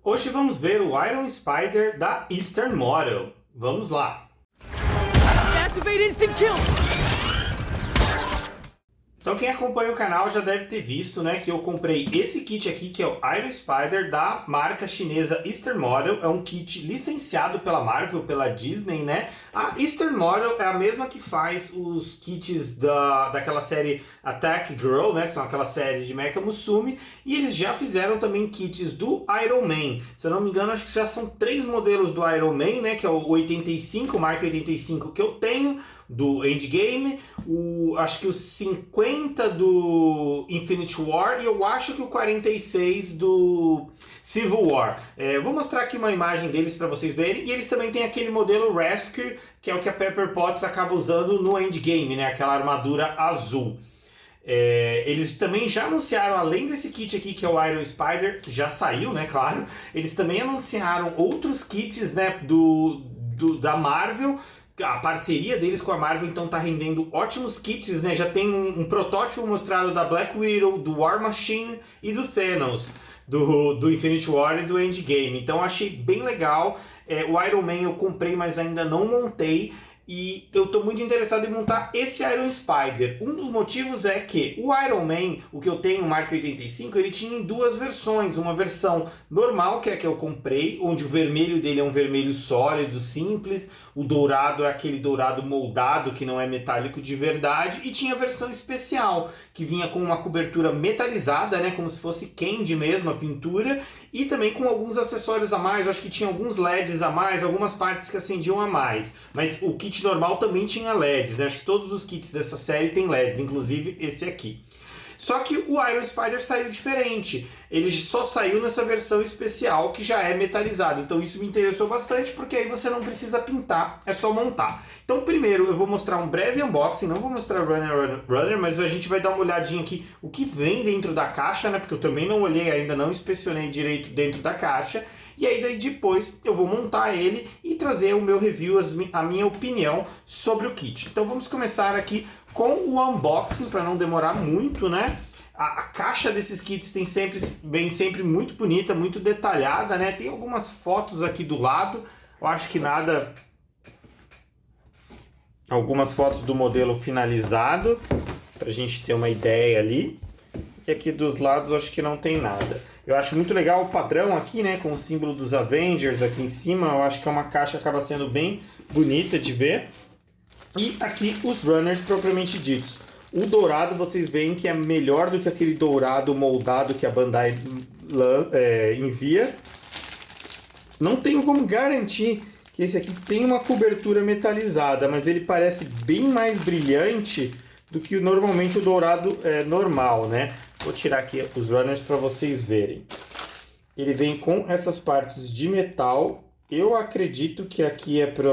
Hoje vamos ver o Iron Spider da Eastern Model. Vamos lá! Activate instant kill! Então quem acompanha o canal já deve ter visto, né, que eu comprei esse kit aqui, que é o Iron Spider da marca chinesa Eastern Model. É um kit licenciado pela Marvel, pela Disney, né? A Eastern Model é a mesma que faz os kits daquela série Attack Girl, né, que são aquela série de Mecha Musume, e eles já fizeram também kits do Iron Man. Se eu não me engano, acho que já são 3 modelos do Iron Man, né, que é o 85, marca 85 que eu tenho, do Endgame, acho que o 50 do Infinity War e eu acho que o 46 do Civil War. Vou mostrar aqui uma imagem deles para vocês verem. E eles também têm aquele modelo Rescue, que é o que a Pepper Potts acaba usando no Endgame, né? Aquela armadura azul. Eles também já anunciaram, além desse kit aqui, que é o Iron Spider, que já saiu, né? Claro. Eles também anunciaram outros kits, né? Da Marvel. A parceria deles com a Marvel então tá rendendo ótimos kits, né? Já tem um protótipo mostrado da Black Widow, do War Machine e do Thanos, do Infinity War e do Endgame. Então achei bem legal. O Iron Man eu comprei, mas ainda não montei. E eu estou muito interessado em montar esse Iron Spider. Um dos motivos é que o Iron Man, o que eu tenho, o Mark 85, ele tinha em 2 versões. Uma versão normal, que é a que eu comprei, onde o vermelho dele é um vermelho sólido, simples. O dourado é aquele dourado moldado, que não é metálico de verdade. E tinha a versão especial, que vinha com uma cobertura metalizada, né, como se fosse candy mesmo, a pintura. E também com alguns acessórios a mais. Eu acho que tinha alguns LEDs a mais, algumas partes que acendiam a mais. Mas o kit normal também tinha LEDs, né? Acho que todos os kits dessa série têm LEDs, inclusive esse aqui. Só que o Iron Spider saiu diferente. Ele só saiu nessa versão especial que já é metalizado. Então isso me interessou bastante, porque aí você não precisa pintar, é só montar. Então primeiro eu vou mostrar um breve unboxing, não vou mostrar Runner, mas a gente vai dar uma olhadinha aqui o que vem dentro da caixa, né? Porque eu também não olhei ainda, não inspecionei direito dentro da caixa. E aí daí depois eu vou montar ele e trazer o meu review, a minha opinião sobre o kit. Então vamos começar aqui com o unboxing, para não demorar muito, né? A caixa desses kits vem sempre muito bonita, muito detalhada, né? Tem algumas fotos aqui do lado, eu acho que nada... Algumas fotos do modelo finalizado, para a gente ter uma ideia ali. E aqui dos lados eu acho que não tem nada. Eu acho muito legal o padrão aqui, né? Com o símbolo dos Avengers aqui em cima. Eu acho que é uma caixa que acaba sendo bem bonita de ver. E aqui os runners propriamente ditos. O dourado vocês veem que é melhor do que aquele dourado moldado que a Bandai envia. Não tenho como garantir que esse aqui tem uma cobertura metalizada, mas ele parece bem mais brilhante do que normalmente o dourado normal, né? Vou tirar aqui os runners para vocês verem. Ele vem com essas partes de metal. Eu acredito que aqui é para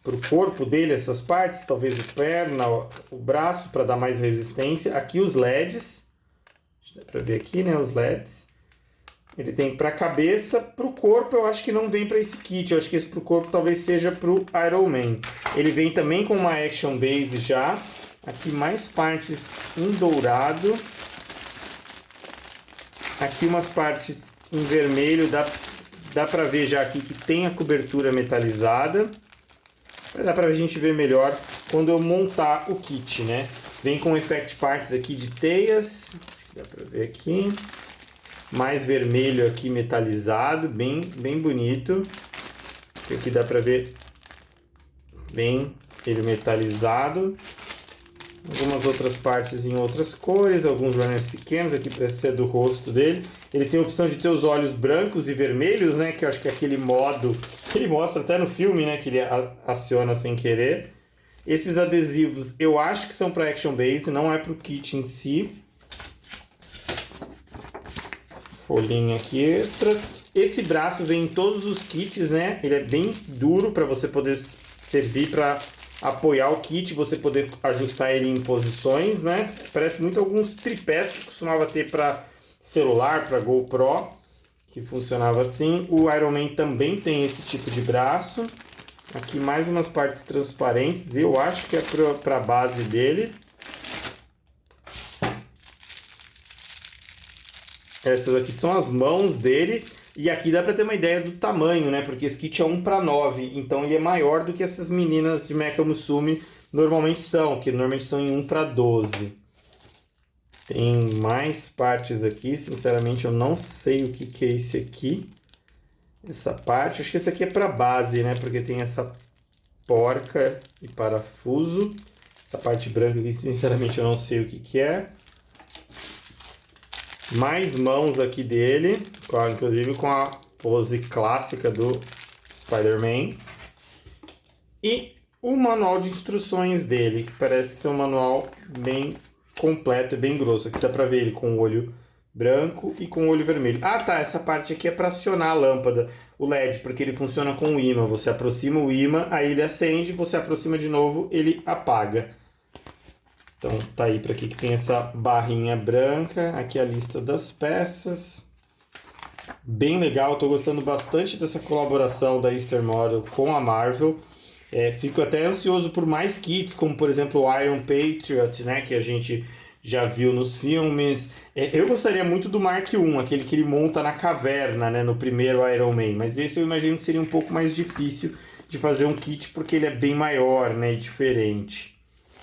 o corpo dele, essas partes, talvez o perna, o braço, para dar mais resistência. Aqui os LEDs, dá para ver aqui, né, os LEDs. Ele tem para a cabeça, para o corpo eu acho que não vem para esse kit, eu acho que esse para o corpo talvez seja para o Iron Man. Ele vem também com uma Action Base já, aqui mais partes em dourado, aqui umas partes em vermelho, dá para ver já aqui que tem a cobertura metalizada. Mas dá pra gente ver melhor quando eu montar o kit, né? Vem com effect parts aqui de teias, acho que dá pra ver aqui. Mais vermelho aqui metalizado, bem bonito. Aqui dá pra ver bem ele metalizado. Algumas outras partes em outras cores, alguns runners pequenos, aqui parece ser do rosto dele. Ele tem a opção de ter os olhos brancos e vermelhos, né? Que eu acho que é aquele modo que ele mostra até no filme, né? Que ele aciona sem querer. Esses adesivos eu acho que são para Action Base, não é para o kit em si. Folhinha aqui extra. Esse braço vem em todos os kits, né? Ele é bem duro para você poder servir para apoiar o kit, você poder ajustar ele em posições, né? Parece muito alguns tripés que costumava ter para celular, para GoPro, que funcionava assim. O Iron Man também tem esse tipo de braço. Aqui mais umas partes transparentes, eu acho que é para a base dele. Essas aqui são as mãos dele. E aqui dá pra ter uma ideia do tamanho, né? Porque esse kit é 1:9. Então ele é maior do que essas meninas de Mecha Musume normalmente são. Que normalmente são em 1:12. Tem mais partes aqui. Sinceramente eu não sei o que é esse aqui. Essa parte. Acho que esse aqui é pra base, né? Porque tem essa porca e parafuso. Essa parte branca aqui, sinceramente eu não sei o que é. Mais mãos aqui dele, inclusive com a pose clássica do Spider-Man. E o manual de instruções dele, que parece ser um manual bem completo e bem grosso. Aqui dá pra ver ele com o olho branco e com o olho vermelho. Ah tá, essa parte aqui é para acionar a lâmpada, o LED, porque ele funciona com o ímã. Você aproxima o ímã, aí ele acende, você aproxima de novo, ele apaga. Então tá aí para aqui que tem essa barrinha branca, aqui a lista das peças. Bem legal, tô gostando bastante dessa colaboração da Easter Model com a Marvel. Fico até ansioso por mais kits, como por exemplo o Iron Patriot, né, que a gente já viu nos filmes. Eu gostaria muito do Mark I, aquele que ele monta na caverna, né, no primeiro Iron Man. Mas esse eu imagino que seria um pouco mais difícil de fazer um kit, porque ele é bem maior, né, e diferente.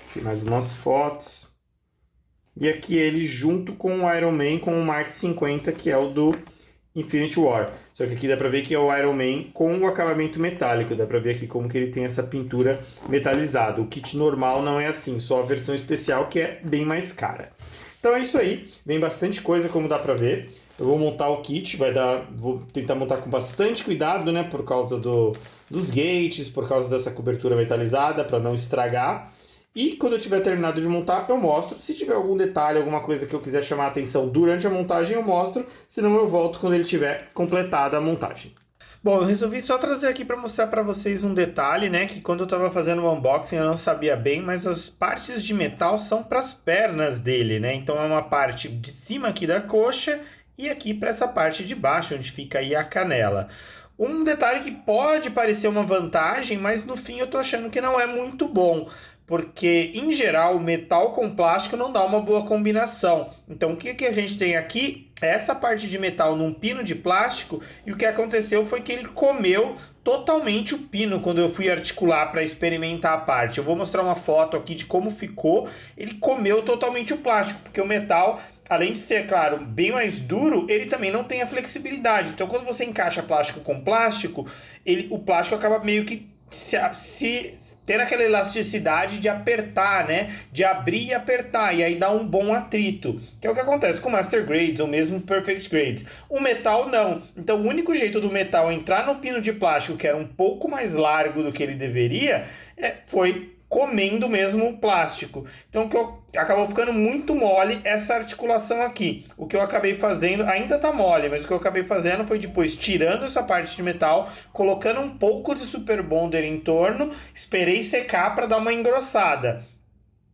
Aqui mais umas fotos. E aqui ele junto com o Iron Man, com o Mark 50, que é o do Infinity War. Só que aqui dá pra ver que é o Iron Man com o acabamento metálico. Dá pra ver aqui como que ele tem essa pintura metalizada. O kit normal não é assim, só a versão especial que é bem mais cara. Então é isso aí. Vem bastante coisa, como dá pra ver. Eu vou montar o kit, vou tentar montar com bastante cuidado, né? Por causa dos gates, por causa dessa cobertura metalizada, para não estragar. E quando eu tiver terminado de montar, eu mostro. Se tiver algum detalhe, alguma coisa que eu quiser chamar a atenção durante a montagem, eu mostro. Senão eu volto quando ele tiver completada a montagem. Bom, eu resolvi só trazer aqui para mostrar para vocês um detalhe, né? Que quando eu estava fazendo o unboxing eu não sabia bem, mas as partes de metal são para as pernas dele, né? Então é uma parte de cima aqui da coxa e aqui para essa parte de baixo, onde fica aí a canela. Um detalhe que pode parecer uma vantagem, mas no fim eu tô achando que não é muito bom. Porque, em geral, o metal com plástico não dá uma boa combinação. Então, o que a gente tem aqui é essa parte de metal num pino de plástico. E o que aconteceu foi que ele comeu totalmente o pino quando eu fui articular para experimentar a parte. Eu vou mostrar uma foto aqui de como ficou. Ele comeu totalmente o plástico, porque o metal, além de ser, claro, bem mais duro, ele também não tem a flexibilidade. Então, quando você encaixa plástico com plástico, o plástico acaba meio que ter aquela elasticidade de apertar, né? De abrir e apertar, e aí dá um bom atrito. Que é o que acontece com Master Grades ou mesmo Perfect Grades. O metal não. Então o único jeito do metal entrar no pino de plástico, que era um pouco mais largo do que ele deveria, foi comendo mesmo o plástico. Então acabou ficando muito mole essa articulação aqui. O que eu acabei fazendo, ainda tá mole, mas o que eu acabei fazendo foi depois tirando essa parte de metal, colocando um pouco de Super Bonder em torno, esperei secar para dar uma engrossada.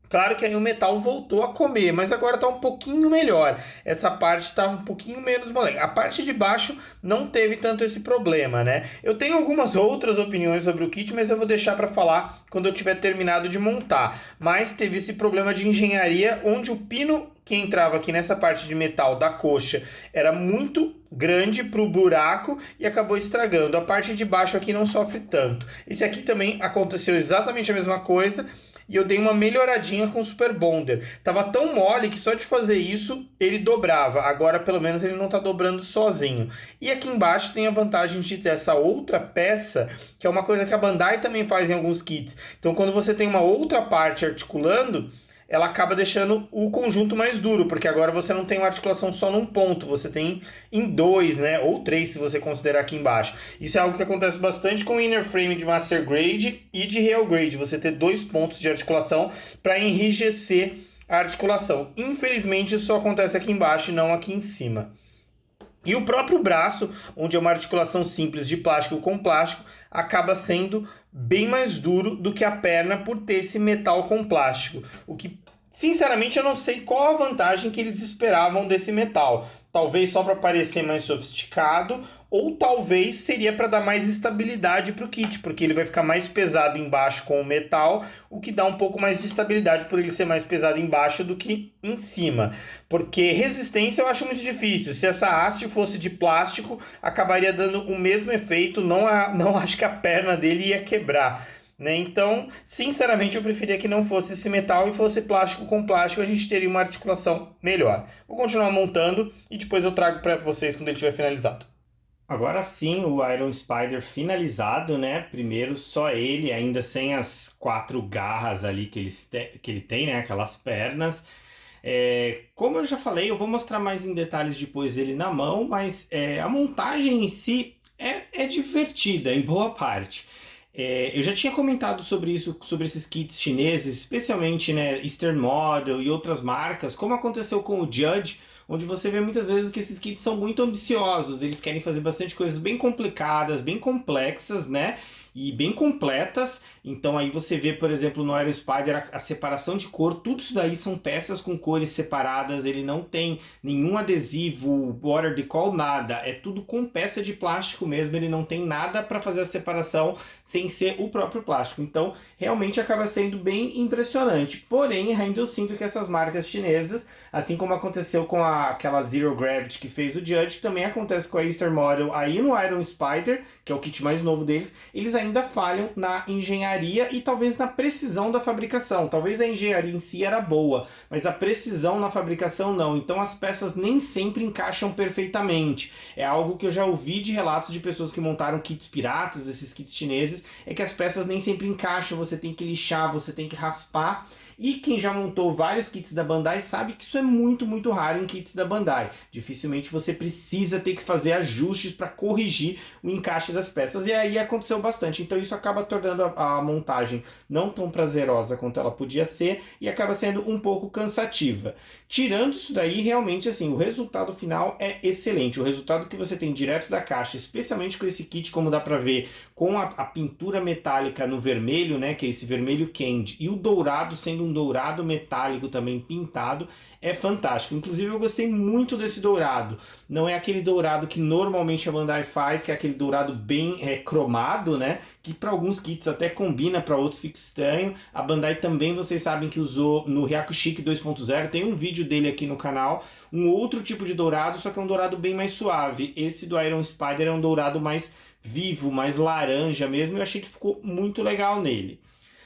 Claro que aí o metal voltou a comer, mas agora está um pouquinho melhor. Essa parte está um pouquinho menos moleque. A parte de baixo não teve tanto esse problema, né? Eu tenho algumas outras opiniões sobre o kit, mas eu vou deixar para falar quando eu tiver terminado de montar. Mas teve esse problema de engenharia, onde o pino que entrava aqui nessa parte de metal da coxa era muito grande para o buraco e acabou estragando. A parte de baixo aqui não sofre tanto. Esse aqui também aconteceu exatamente a mesma coisa. E eu dei uma melhoradinha com o Super Bonder. Tava tão mole que só de fazer isso ele dobrava. Agora pelo menos ele não tá dobrando sozinho. E aqui embaixo tem a vantagem de ter essa outra peça, que é uma coisa que a Bandai também faz em alguns kits. Então quando você tem uma outra parte articulando, ela acaba deixando o conjunto mais duro, porque agora você não tem uma articulação só num ponto, você tem em dois, né? Ou três, se você considerar aqui embaixo. Isso é algo que acontece bastante com o inner frame de Master Grade e de Real Grade, você ter dois pontos de articulação para enrijecer a articulação. Infelizmente, isso só acontece aqui embaixo e não aqui em cima. E o próprio braço, onde é uma articulação simples de plástico com plástico, acaba sendo bem mais duro do que a perna por ter esse metal com plástico. O que, sinceramente, eu não sei qual a vantagem que eles esperavam desse metal. talvez só para parecer mais sofisticado, ou talvez seria para dar mais estabilidade para o kit, porque ele vai ficar mais pesado embaixo com o metal, o que dá um pouco mais de estabilidade por ele ser mais pesado embaixo do que em cima. Porque resistência eu acho muito difícil. Se essa haste fosse de plástico, acabaria dando o mesmo efeito, não acho que a perna dele ia quebrar. Né? Então, sinceramente, eu preferia que não fosse esse metal e fosse plástico com plástico, a gente teria uma articulação melhor. Vou continuar montando e depois eu trago para vocês quando ele estiver finalizado. Agora sim, o Iron Spider finalizado, né? Primeiro só ele, ainda sem as 4 garras ali que ele tem, né? Aquelas pernas. Como eu já falei, eu vou mostrar mais em detalhes depois ele na mão, mas a montagem em si é divertida em boa parte. Eu já tinha comentado sobre isso, sobre esses kits chineses, especialmente, né, Eastern Model e outras marcas, como aconteceu com o Judge, onde você vê muitas vezes que esses kits são muito ambiciosos, eles querem fazer bastante coisas bem complicadas, bem complexas, né? E bem completas. Então aí você vê, por exemplo, no Iron Spider a separação de cor, tudo isso daí são peças com cores separadas, ele não tem nenhum adesivo, border decol, nada, é tudo com peça de plástico mesmo, ele não tem nada para fazer a separação sem ser o próprio plástico. Então realmente acaba sendo bem impressionante. Porém, ainda eu sinto que essas marcas chinesas, assim como aconteceu com aquela Zero Gravity que fez o Judge, também acontece com a Eastern Model aí no Iron Spider, que é o kit mais novo deles, eles ainda falham na engenharia e talvez na precisão da fabricação. Talvez a engenharia em si era boa, mas a precisão na fabricação não. Então as peças nem sempre encaixam perfeitamente. É algo que eu já ouvi de relatos de pessoas que montaram kits piratas, esses kits chineses, é que as peças nem sempre encaixam, você tem que lixar, você tem que raspar. E quem já montou vários kits da Bandai sabe que isso é muito, muito raro em kits da Bandai. Dificilmente você precisa ter que fazer ajustes para corrigir o encaixe das peças. E aí aconteceu bastante. Então isso acaba tornando a montagem não tão prazerosa quanto ela podia ser e acaba sendo um pouco cansativa. Tirando isso daí, realmente assim, o resultado final é excelente. O resultado que você tem direto da caixa, especialmente com esse kit, como dá para ver, com a pintura metálica no vermelho, né, que é esse vermelho candy, e o dourado sendo um dourado metálico também pintado, é fantástico. Inclusive eu gostei muito desse dourado. Não é aquele dourado que normalmente a Bandai faz, que é aquele dourado bem cromado, né? Que para alguns kits até combina, para outros fica estranho. A Bandai também, vocês sabem que usou no Hyakushiki 2.0, tem um vídeo dele aqui no canal, um outro tipo de dourado, só que é um dourado bem mais suave. Esse do Iron Spider é um dourado mais vivo, mais laranja mesmo, e eu achei que ficou muito legal nele.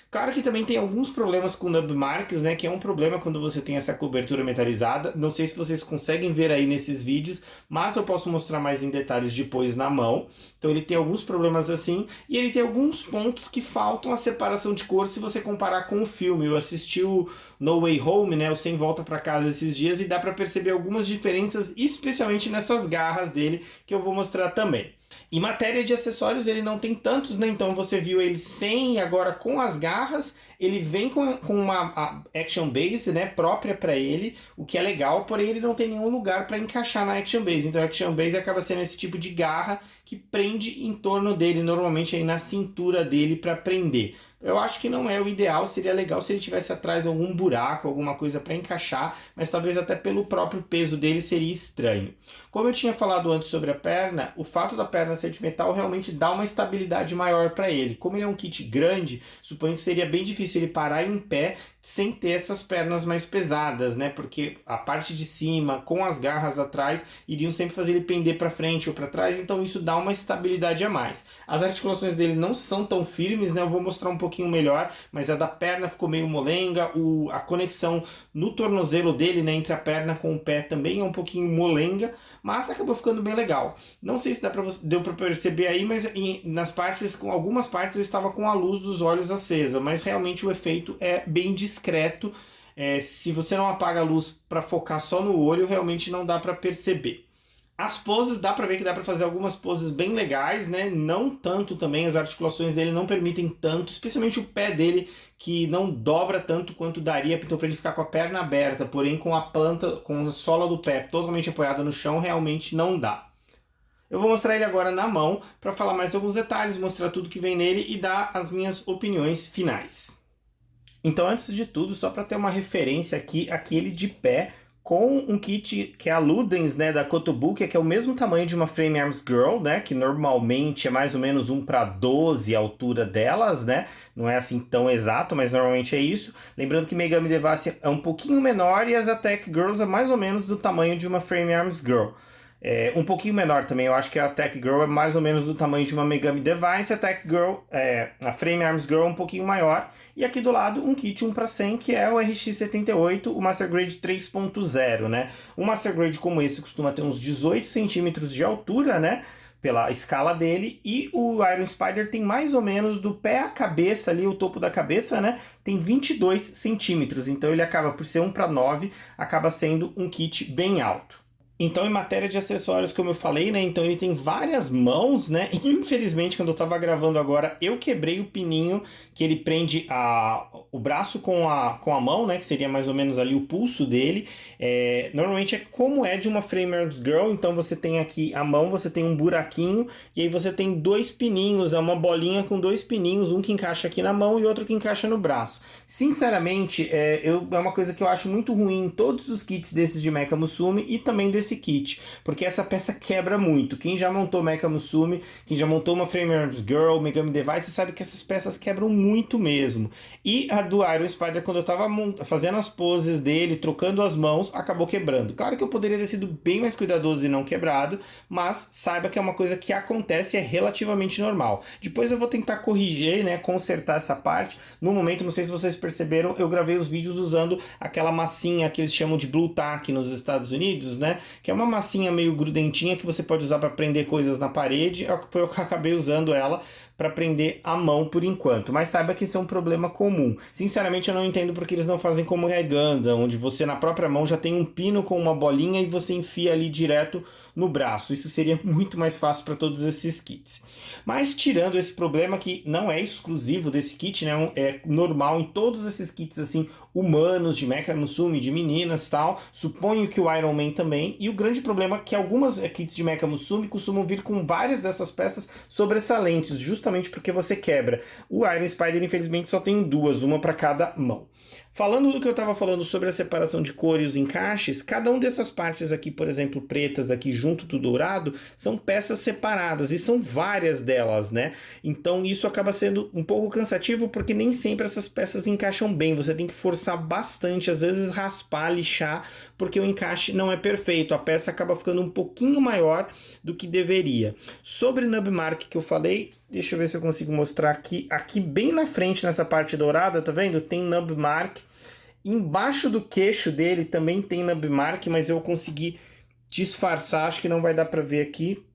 Claro que também tem alguns problemas com nub marks, né, que é um problema quando você tem essa cobertura metalizada. Não sei se vocês conseguem ver aí nesses vídeos, mas eu posso mostrar mais em detalhes depois na mão. Então ele tem alguns problemas assim, e ele tem alguns pontos que faltam a separação de cor se você comparar com o filme. Eu assisti o No Way Home, né, o Sem Volta Pra Casa esses dias, e dá pra perceber algumas diferenças, especialmente nessas garras dele, que eu vou mostrar também. Em matéria de acessórios ele não tem tantos, né? Então você viu ele sem e agora com as garras. Ele vem com uma Action Base, né, própria para ele, o que é legal, porém ele não tem nenhum lugar para encaixar na Action Base. Então a Action Base acaba sendo esse tipo de garra que prende em torno dele, normalmente aí na cintura dele para prender. Eu acho que não é o ideal, seria legal se ele tivesse atrás algum buraco, alguma coisa para encaixar, mas talvez até pelo próprio peso dele seria estranho. Como eu tinha falado antes sobre a perna, o fato da perna ser de metal realmente dá uma estabilidade maior para ele. Como ele é um kit grande, suponho que seria bem difícil ele parar em pé sem ter essas pernas mais pesadas, né? Porque a parte de cima, com as garras atrás, iriam sempre fazer ele pender para frente ou para trás, então isso dá uma estabilidade a mais. As articulações dele não são tão firmes, né? Eu vou mostrar um pouquinho melhor, mas a da perna ficou meio molenga, a conexão no tornozelo dele, né, entre a perna com o pé também é um pouquinho molenga, mas acabou ficando bem legal. Não sei se deu para perceber aí, mas nas partes, com algumas partes eu estava com a luz dos olhos acesa, mas realmente o efeito é bem discreto. Se você não apaga a luz para focar só no olho, realmente não dá para perceber. As poses, dá pra ver que dá pra fazer algumas poses bem legais, né? Não tanto também, as articulações dele não permitem tanto, especialmente o pé dele, que não dobra tanto quanto daria, então pra ele ficar com a perna aberta, porém com a planta, com a sola do pé totalmente apoiada no chão, realmente não dá. Eu vou mostrar ele agora na mão, pra falar mais alguns detalhes, mostrar tudo que vem nele e dar as minhas opiniões finais. Então, antes de tudo, só pra ter uma referência aqui ele de pé, com um kit que é a Ludens, né, da Kotobukiya, que é o mesmo tamanho de uma Frame Arms Girl, né, que normalmente é mais ou menos 1:12 a altura delas, né, não é assim tão exato, mas normalmente é isso. Lembrando que Megami Devassi é um pouquinho menor e as Attack Girls é mais ou menos do tamanho de uma Frame Arms Girl. Um pouquinho menor também, eu acho que a Attack Girl é mais ou menos do tamanho de uma Megami Device, a Attack Girl, a Frame Arms Girl é um pouquinho maior, e aqui do lado um kit 1:100, que é o RX-78, o Master Grade 3.0, né? Um Master Grade como esse costuma ter uns 18 centímetros de altura, né? Pela escala dele, e o Iron Spider tem mais ou menos do pé à cabeça ali, o topo da cabeça, né? Tem 22 centímetros, então ele acaba por ser 1:9, acaba sendo um kit bem alto. Então, em matéria de acessórios, como eu falei, né? Então ele tem várias mãos, né? E, infelizmente, quando eu tava gravando agora, eu quebrei o pininho que ele prende o braço com a mão, né? Que seria mais ou menos ali o pulso dele. Normalmente é como é de uma Frame Arms Girl. Então você tem aqui a mão, você tem um buraquinho, e aí você tem dois pininhos, é uma bolinha com dois pininhos, um que encaixa aqui na mão e outro que encaixa no braço. Sinceramente, é uma coisa que eu acho muito ruim em todos os kits desses de Mecha Musume e também desse kit, porque essa peça quebra muito. Quem já montou Mecha Musume, quem já montou uma Frame Arms Girl, Megami Device, sabe que essas peças quebram muito mesmo. E a do Iron Spider, quando eu tava fazendo as poses dele, trocando as mãos, acabou quebrando. Claro que eu poderia ter sido bem mais cuidadoso e não quebrado, mas saiba que é uma coisa que acontece e é relativamente normal. Depois eu vou tentar corrigir, né, consertar essa parte. No momento, não sei se vocês perceberam, eu gravei os vídeos usando aquela massinha que eles chamam de Blue Tack nos Estados Unidos, né, que é uma massinha meio grudentinha que você pode usar para prender coisas na parede. Foi eu que acabei usando ela para prender a mão por enquanto, mas saiba que isso é um problema comum. Sinceramente, eu não entendo porque eles não fazem como Reganda, onde você na própria mão já tem um pino com uma bolinha e você enfia ali direto no braço. Isso seria muito mais fácil para todos esses kits. Mas tirando esse problema que não é exclusivo desse kit, né, é normal em todos esses kits assim humanos de Mecha Musume, de meninas, tal. Suponho que o Iron Man também. E o grande problema é que algumas kits de Mecha Musume costumam vir com várias dessas peças sobressalentes, justamente porque você quebra. O Iron Spider, infelizmente, só tem duas, uma para cada mão. Falando do que eu estava falando sobre a separação de cor e os encaixes, cada uma dessas partes aqui, por exemplo, pretas aqui junto do dourado, são peças separadas e são várias delas, né? Então isso acaba sendo um pouco cansativo porque nem sempre essas peças encaixam bem. Você tem que forçar bastante, às vezes raspar, lixar, porque o encaixe não é perfeito. A peça acaba ficando um pouquinho maior do que deveria. Sobre Nub Mark que eu falei, deixa eu ver se eu consigo mostrar aqui. Aqui bem na frente, nessa parte dourada, tá vendo? Tem Nub Mark. Embaixo do queixo dele também tem Nub Mark, mas eu consegui disfarçar, acho que não vai dar para ver aqui.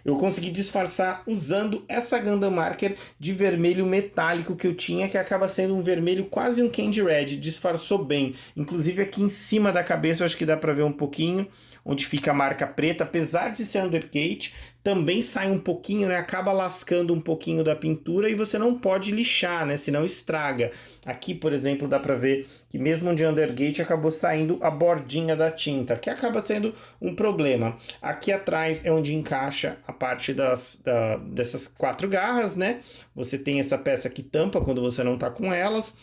Eu consegui disfarçar usando essa Gundam Marker de vermelho metálico que eu tinha, que acaba sendo um vermelho quase um Candy Red, disfarçou bem. Inclusive aqui em cima da cabeça eu acho que dá para ver um pouquinho, onde fica a marca preta, apesar de ser undergate, também sai um pouquinho, né? Acaba lascando um pouquinho da pintura e você não pode lixar, né? Senão estraga. Aqui, por exemplo, dá para ver que mesmo de undergate acabou saindo a bordinha da tinta, que acaba sendo um problema. Aqui atrás é onde encaixa a parte dessas 4 garras, né? Você tem essa peça que tampa quando você não tá com elas.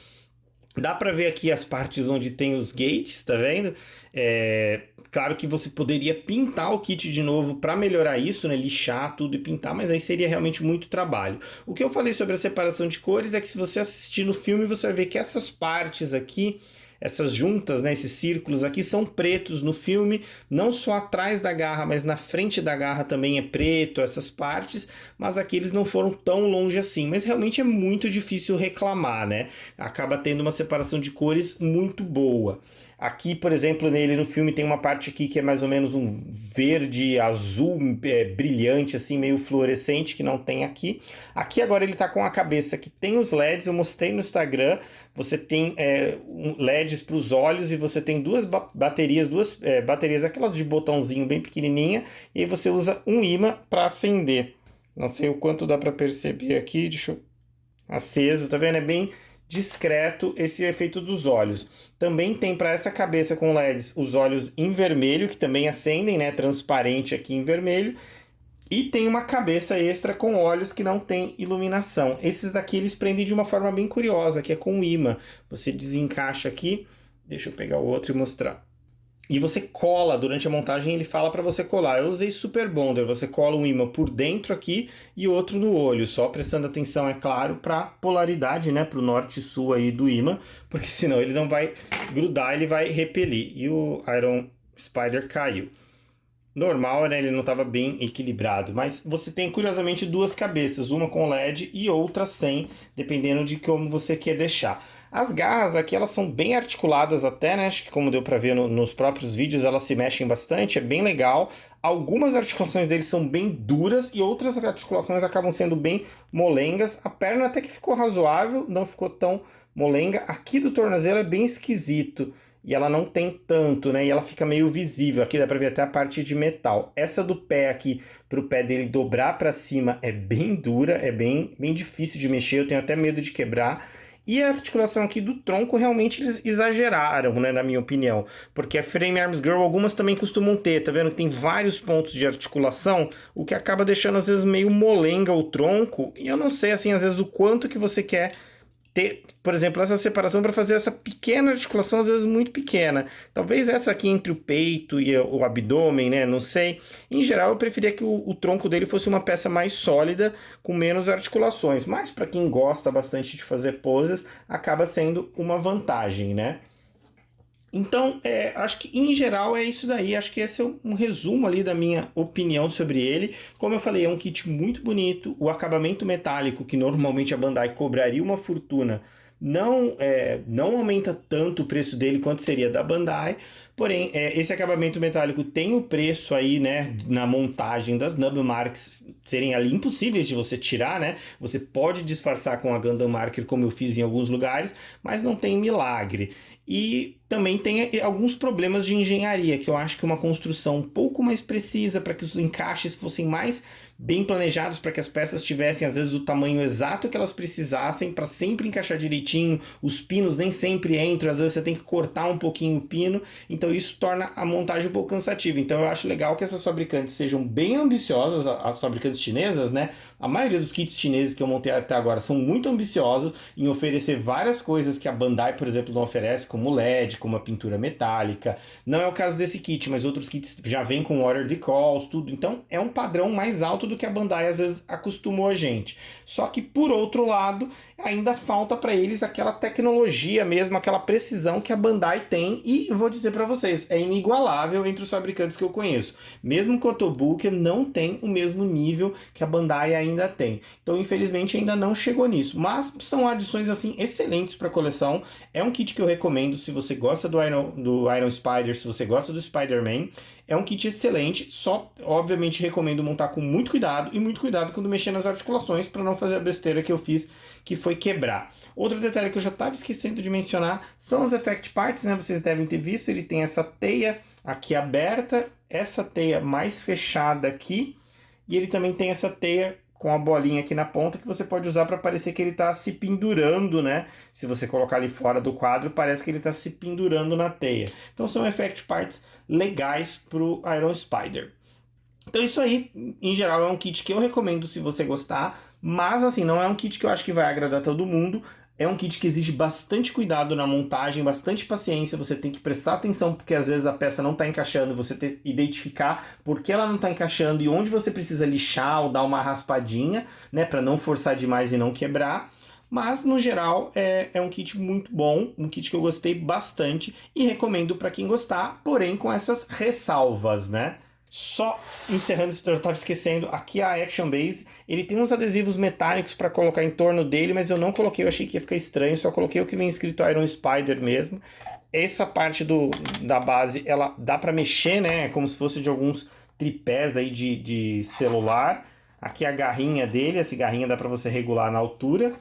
Dá para ver aqui as partes onde tem os gates, tá vendo? Claro que você poderia pintar o kit de novo para melhorar isso, né? Lixar tudo e pintar, mas aí seria realmente muito trabalho. O que eu falei sobre a separação de cores é que se você assistir no filme, você vai ver que essas partes aqui, essas juntas, né, esses círculos aqui são pretos no filme, não só atrás da garra, mas na frente da garra também é preto, essas partes, mas aqui eles não foram tão longe assim, mas realmente é muito difícil reclamar, né? Acaba tendo uma separação de cores muito boa. Aqui, por exemplo, nele no filme tem uma parte aqui que é mais ou menos um verde azul brilhante, assim, meio fluorescente, que não tem aqui. Aqui agora ele tá com a cabeça que tem os LEDs, eu mostrei no Instagram. Você tem LEDs para os olhos e você tem duas baterias aquelas de botãozinho bem pequenininha, e aí você usa um ímã para acender. Não sei o quanto dá para perceber aqui, deixa eu... aceso, tá vendo? É bem discreto esse efeito dos olhos. Também tem para essa cabeça com LEDs os olhos em vermelho, que também acendem, né? Transparente aqui em vermelho. E tem uma cabeça extra com olhos que não tem iluminação. Esses daqui eles prendem de uma forma bem curiosa, que é com imã. Você desencaixa aqui Deixa eu pegar o outro e mostrar. E você cola, durante a montagem ele fala para você colar. Eu usei Super Bonder, você cola um ímã por dentro aqui e outro no olho, só prestando atenção, é claro, para polaridade, né, para o norte e sul aí do ímã, porque senão ele não vai grudar, ele vai repelir. E o Iron Spider caiu. Normal, né, ele não estava bem equilibrado, mas você tem curiosamente duas cabeças, uma com LED e outra sem, dependendo de como você quer deixar. As garras aqui, elas são bem articuladas até, né, acho que como deu para ver nos próprios vídeos, elas se mexem bastante, é bem legal. Algumas articulações deles são bem duras e outras articulações acabam sendo bem molengas. A perna até que ficou razoável, não ficou tão molenga. Aqui do tornozelo é bem esquisito. E ela não tem tanto, né? E ela fica meio visível. Aqui dá pra ver até a parte de metal. Essa do pé aqui, pro pé dele dobrar pra cima, é bem dura, é bem difícil de mexer. Eu tenho até medo de quebrar. E a articulação aqui do tronco, realmente eles exageraram, né, na minha opinião. Porque a Frame Arms Girl, algumas também costumam ter, tá vendo? Tem vários pontos de articulação, o que acaba deixando às vezes meio molenga o tronco. E eu não sei, assim, às vezes o quanto que você quer ter, por exemplo, essa separação para fazer essa pequena articulação, às vezes muito pequena. Talvez essa aqui entre o peito e o abdômen, né? Não sei. Em geral, eu preferia que o tronco dele fosse uma peça mais sólida, com menos articulações. Mas para quem gosta bastante de fazer poses, acaba sendo uma vantagem, né? Então, acho que em geral é isso daí, acho que esse é um resumo ali da minha opinião sobre ele. Como eu falei, é um kit muito bonito, o acabamento metálico, que normalmente a Bandai cobraria uma fortuna, não aumenta tanto o preço dele quanto seria da Bandai, porém, esse acabamento metálico tem o preço aí, né, na montagem das Nub Marks serem ali impossíveis de você tirar, né? Você pode disfarçar com a Gundam Marker, como eu fiz em alguns lugares, mas não tem milagre. E também tem alguns problemas de engenharia, que eu acho que uma construção um pouco mais precisa, para que os encaixes fossem mais bem planejados, para que as peças tivessem, às vezes, o tamanho exato que elas precisassem, para sempre encaixar direitinho. Os pinos nem sempre entram, às vezes você tem que cortar um pouquinho o pino, então isso torna a montagem um pouco cansativa. Então eu acho legal que essas fabricantes sejam bem ambiciosas, as fabricantes chinesas, né? A maioria dos kits chineses que eu montei até agora são muito ambiciosos em oferecer várias coisas que a Bandai, por exemplo, não oferece, como LED, como a pintura metálica. Não é o caso desse kit, mas outros kits já vêm com order decals, tudo. Então é um padrão mais alto do que a Bandai às vezes acostumou a gente. Só que por outro lado, ainda falta para eles aquela tecnologia mesmo, aquela precisão que a Bandai tem, e vou dizer para vocês, é inigualável entre os fabricantes que eu conheço. Mesmo que o Kotobukiya não tem o mesmo nível que a Bandai ainda tem. Então, infelizmente, ainda não chegou nisso. Mas são adições, assim, excelentes para a coleção. É um kit que eu recomendo se você gosta do Iron Spider, se você gosta do Spider-Man. É um kit excelente, só, obviamente, recomendo montar com muito cuidado, e muito cuidado quando mexer nas articulações, para não fazer a besteira que eu fiz, que foi quebrar. Outro detalhe que eu já estava esquecendo de mencionar são as effect parts, né? Vocês devem ter visto, ele tem essa teia aqui aberta, essa teia mais fechada aqui, e ele também tem essa teia com a bolinha aqui na ponta, que você pode usar para parecer que ele está se pendurando, né? Se você colocar ali fora do quadro, parece que ele está se pendurando na teia. Então são effect parts legais para o Iron Spider. Então isso aí, em geral, é um kit que eu recomendo se você gostar, mas assim, não é um kit que eu acho que vai agradar todo mundo. É um kit que exige bastante cuidado na montagem, bastante paciência, você tem que prestar atenção, porque às vezes a peça não está encaixando, você tem que identificar por que ela não está encaixando e onde você precisa lixar ou dar uma raspadinha, né, para não forçar demais e não quebrar. Mas, no geral, é um kit muito bom, um kit que eu gostei bastante e recomendo para quem gostar, porém com essas ressalvas, né? Só encerrando, eu estava esquecendo, aqui a Action Base, ele tem uns adesivos metálicos para colocar em torno dele, mas eu não coloquei, eu achei que ia ficar estranho, só coloquei o que vem escrito Iron Spider mesmo. Essa parte da base, ela dá para mexer, né, como se fosse de alguns tripés aí de celular. Aqui a garrinha dele, essa garrinha dá para você regular na altura.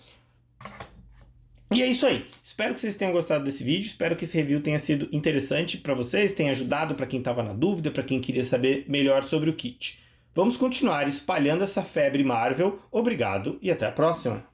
E é isso aí, espero que vocês tenham gostado desse vídeo, espero que esse review tenha sido interessante para vocês, tenha ajudado para quem estava na dúvida, para quem queria saber melhor sobre o kit. Vamos continuar espalhando essa febre Marvel, obrigado e até a próxima!